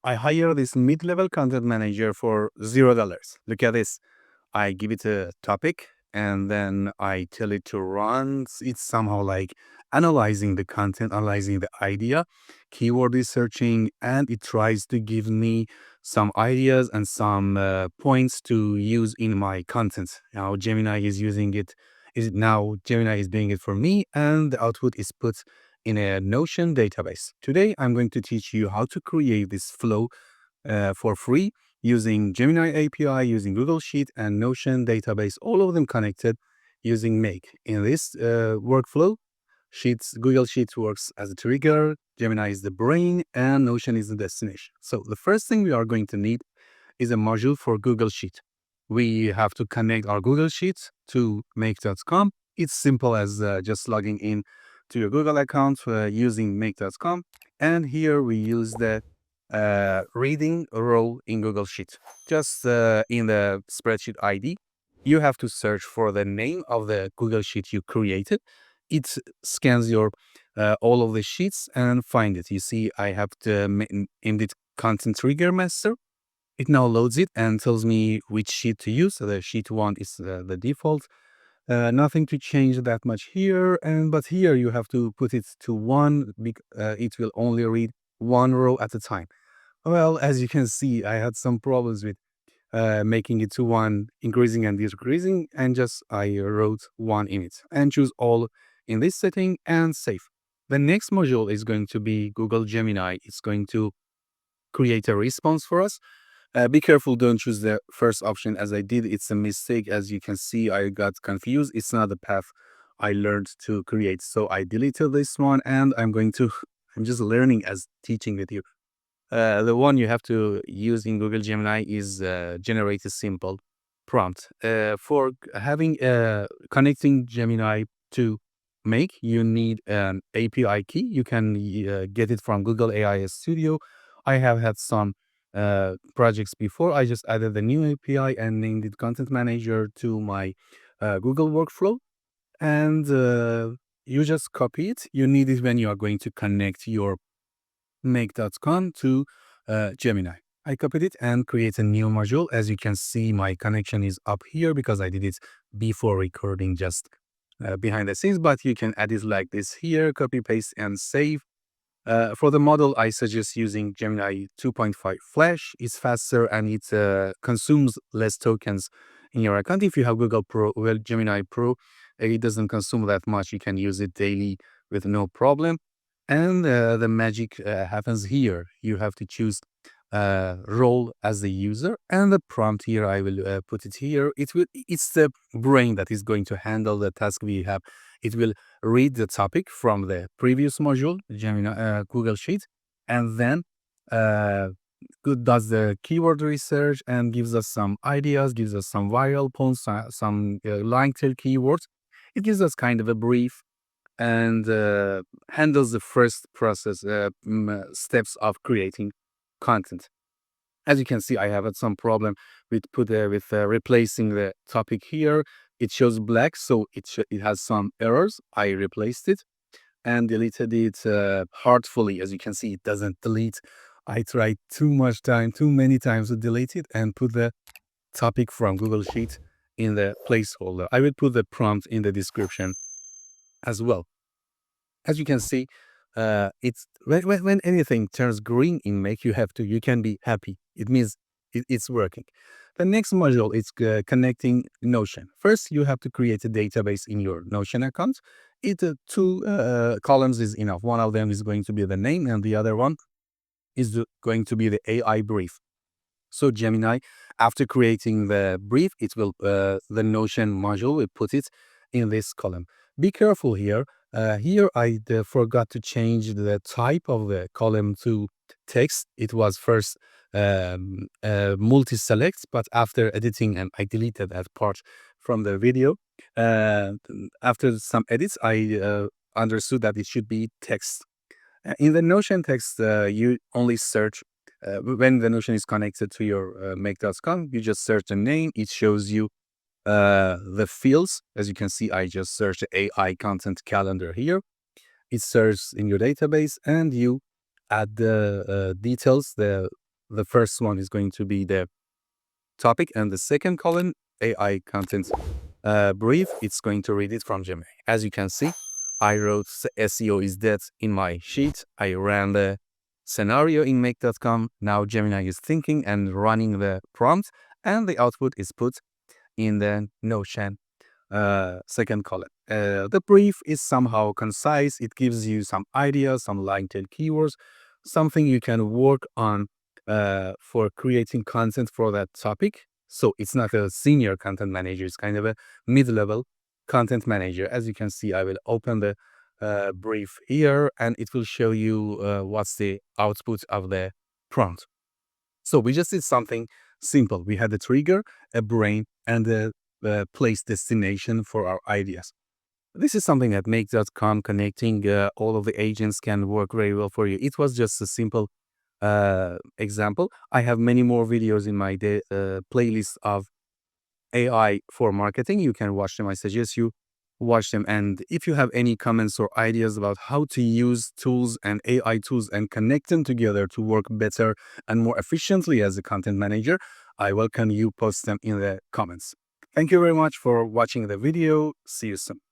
I hire this mid-level content manager for $0. Look at this. I give it a topic and then I tell it to run. It's somehow like analyzing the content, analyzing the idea, keyword researching, and it tries to give me some ideas and some points to use in my content. Now Gemini is using it. Is now Gemini is doing it for me, and the output is put in a Notion database. Today, I'm going to teach you how to create this flow for free using Gemini API, using Google Sheet and Notion database, all of them connected using Make. In this workflow, Google Sheets works as a trigger, Gemini is the brain, and Notion is the destination. So the first thing we are going to need is a module for Google Sheet. We have to connect our Google Sheets to make.com. It's simple as just logging in to your Google account using make.com. And here we use the reading row in Google Sheet. Just in the spreadsheet ID, you have to search for the name of the Google Sheet you created. It scans your all of the sheets and find it. You see, I have to indeed content trigger master. It now loads it and tells me which sheet to use. So the sheet 1 is the default. Nothing to change that much here, but here you have to put it to 1. It will only read 1 row at a time. Well, as you can see, I had some problems with making it to 1, increasing and decreasing, and just I wrote 1 in it and choose all in this setting and save. The next module is going to be Google Gemini. It's going to create a response for us. Be careful, don't choose the first option as I did. It's a mistake. As you can see, I got confused. It's not the path I learned to create. So I deleted this one and I'm just learning as teaching with you. The one you have to use in Google Gemini is generate a simple prompt. For having connecting Gemini to Make, you need an API key. You can get it from Google AI Studio. I have had some projects before. I just added the new API and named it Content Manager to my Google workflow. And you just copy it. You need it when you are going to connect your make.com to Gemini. I copied it and create a new module. As you can see, my connection is up here because I did it before recording, just behind the scenes, but you can add it like this here, copy, paste, and save. For the model, I suggest using Gemini 2.5 Flash. It's faster and it consumes less tokens in your account. If you have Gemini Pro, it doesn't consume that much. You can use it daily with no problem. And the magic happens here. You have to choose role as the user, and the prompt here I will put it here. It's the brain that is going to handle the task we have. It will read the topic from the previous module, Gemini Google Sheet, and then does the keyword research and gives us some ideas, gives us some viral points, some long tail keywords. It gives us kind of a brief and handles the first process steps of creating content. As you can see, I have had some problem with replacing the topic here. It shows black, so it has some errors. I replaced it and deleted it heartfully. As you can see, it doesn't delete. I tried too many times to delete it and put the topic from Google Sheet in the placeholder. I will put the prompt in the description as well. As you can see, it's when anything turns green in Make, you can be happy. It means it's working. The next module is connecting Notion. First, you have to create a database in your Notion account. Two columns is enough. One of them is going to be the name, and the other one is going to be the AI brief. So Gemini, after creating the brief, it will the Notion module will put it in this column. Be careful here. Here I forgot to change the type of the column to text. It was first multi-select, but after editing, and I deleted that part from the video. After some edits, I understood that it should be text. In the Notion text, you only search when the Notion is connected to your make.com. You just search the name. It shows you the fields. As you can see, I just searched AI content calendar here. It searches in your database and you add the details, the The first one is going to be the topic, and the second column, AI content brief, it's going to read it from Gemini. As you can see, I wrote SEO is dead in my sheet. I ran the scenario in make.com. Now Gemini is thinking and running the prompt, and the output is put in the Notion second column. The brief is somehow concise. It gives you some ideas, some line-tail keywords, something you can work on for creating content for that topic. So it's not a senior content manager. It's kind of a mid-level content manager. As you can see, I will open the brief here, and it will show you what's the output of the prompt. So we just did something simple. We had a trigger, a brain, and a place destination for our ideas. This is something that Make.com connecting all of the agents can work very well for you. It was just a simple example. I have many more videos in my playlist of AI for marketing. You can watch them. I suggest you watch them. And if you have any comments or ideas about how to use tools and AI tools and connect them together to work better and more efficiently as a content manager, I welcome you post them in the comments. Thank you very much for watching the video. See you soon.